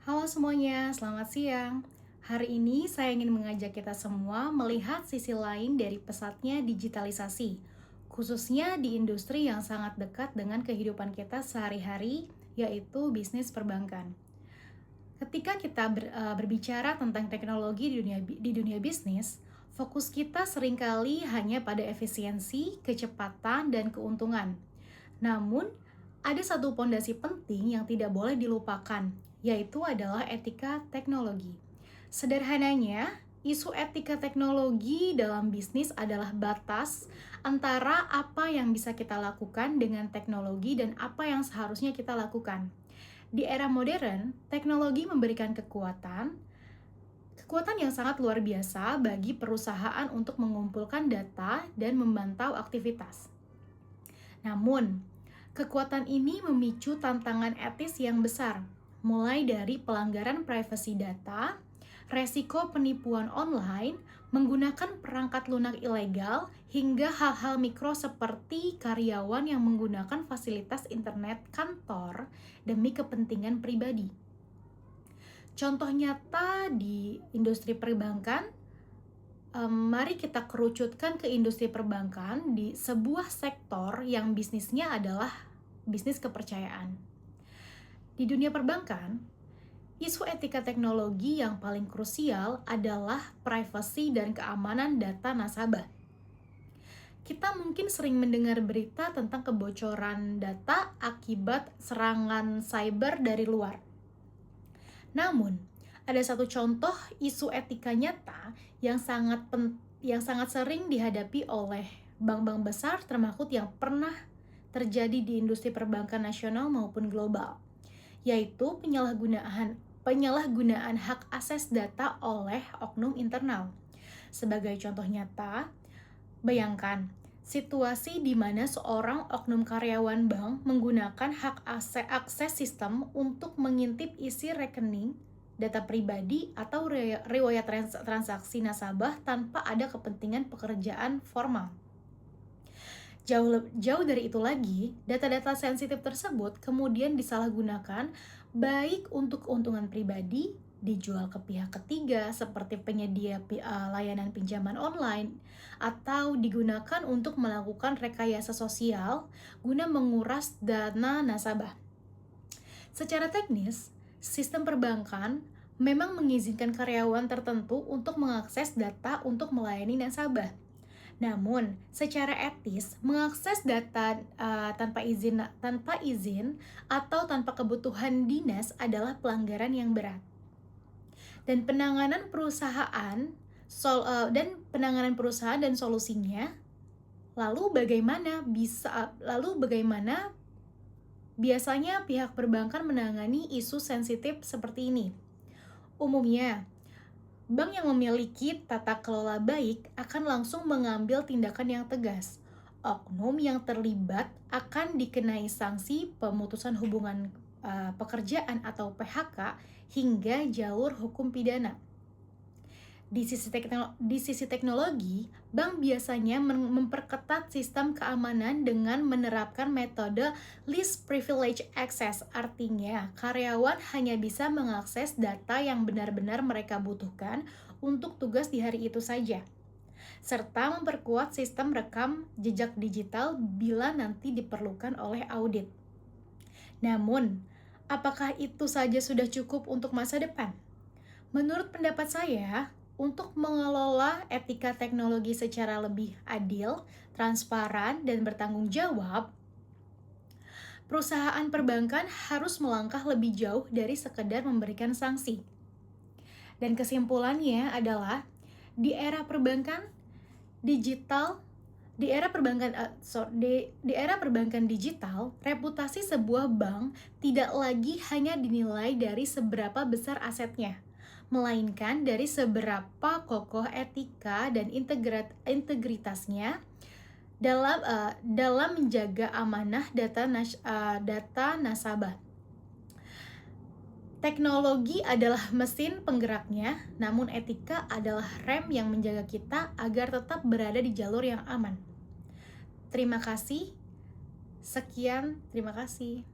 Halo semuanya, selamat siang. Hari ini saya ingin mengajak kita semua melihat sisi lain dari pesatnya digitalisasi, khususnya di industri yang sangat dekat dengan kehidupan kita sehari-hari, yaitu bisnis perbankan. Ketika kita berbicara tentang teknologi di dunia bisnis, fokus kita seringkali hanya pada efisiensi, kecepatan, dan keuntungan. Namun, ada satu pondasi penting yang tidak boleh dilupakan, yaitu adalah etika teknologi. Sederhananya, isu etika teknologi dalam bisnis adalah batas antara apa yang bisa kita lakukan dengan teknologi dan apa yang seharusnya kita lakukan. Di era modern, teknologi memberikan kekuatan yang sangat luar biasa bagi perusahaan untuk mengumpulkan data dan memantau aktivitas. Namun, kekuatan ini memicu tantangan etis yang besar, mulai dari pelanggaran privasi data, resiko penipuan online, menggunakan perangkat lunak ilegal, hingga hal-hal mikro seperti karyawan yang menggunakan fasilitas internet kantor demi kepentingan pribadi. Contoh nyata di industri perbankan, mari kita kerucutkan ke industri perbankan di sebuah sektor yang bisnisnya adalah bisnis kepercayaan. Di dunia perbankan, isu etika teknologi yang paling krusial adalah privasi dan keamanan data nasabah. Kita mungkin sering mendengar berita tentang kebocoran data akibat serangan cyber dari luar. Namun, ada satu contoh isu etika nyata yang sangat sering dihadapi oleh bank-bank besar termasuk yang pernah terjadi di industri perbankan nasional maupun global, yaitu penyalahgunaan hak akses data oleh oknum internal. Sebagai contoh nyata, bayangkan situasi di mana seorang oknum karyawan bank menggunakan hak akses sistem untuk mengintip isi rekening, data pribadi, atau riwayat transaksi nasabah tanpa ada kepentingan pekerjaan formal. Jauh dari itu lagi, data-data sensitif tersebut kemudian disalahgunakan baik untuk keuntungan pribadi, dijual ke pihak ketiga seperti penyedia layanan pinjaman online, atau digunakan untuk melakukan rekayasa sosial guna menguras dana nasabah. Secara teknis, sistem perbankan memang mengizinkan karyawan tertentu untuk mengakses data untuk melayani nasabah. Namun, secara etis, mengakses data tanpa izin atau tanpa kebutuhan dinas adalah pelanggaran yang berat. Dan penanganan perusahaan dan solusinya, lalu bagaimana biasanya pihak perbankan menangani isu sensitif seperti ini? Umumnya, bank yang memiliki tata kelola baik akan langsung mengambil tindakan yang tegas. Oknum yang terlibat akan dikenai sanksi pemutusan hubungan pekerjaan atau PHK hingga jalur hukum pidana. Di sisi teknologi, bank biasanya memperketat sistem keamanan dengan menerapkan metode least privilege access. Artinya, karyawan hanya bisa mengakses data yang benar-benar mereka butuhkan untuk tugas di hari itu saja, serta memperkuat sistem rekam jejak digital bila nanti diperlukan oleh audit. Namun, apakah itu saja sudah cukup untuk masa depan? Menurut pendapat saya, untuk mengelola etika teknologi secara lebih adil, transparan, dan bertanggung jawab, perusahaan perbankan harus melangkah lebih jauh dari sekedar memberikan sanksi. Dan kesimpulannya adalah, di era perbankan digital, reputasi sebuah bank tidak lagi hanya dinilai dari seberapa besar asetnya, melainkan dari seberapa kokoh etika dan integritasnya dalam menjaga amanah data nasabah. Teknologi adalah mesin penggeraknya, namun etika adalah rem yang menjaga kita agar tetap berada di jalur yang aman. Terima kasih. Sekian, terima kasih.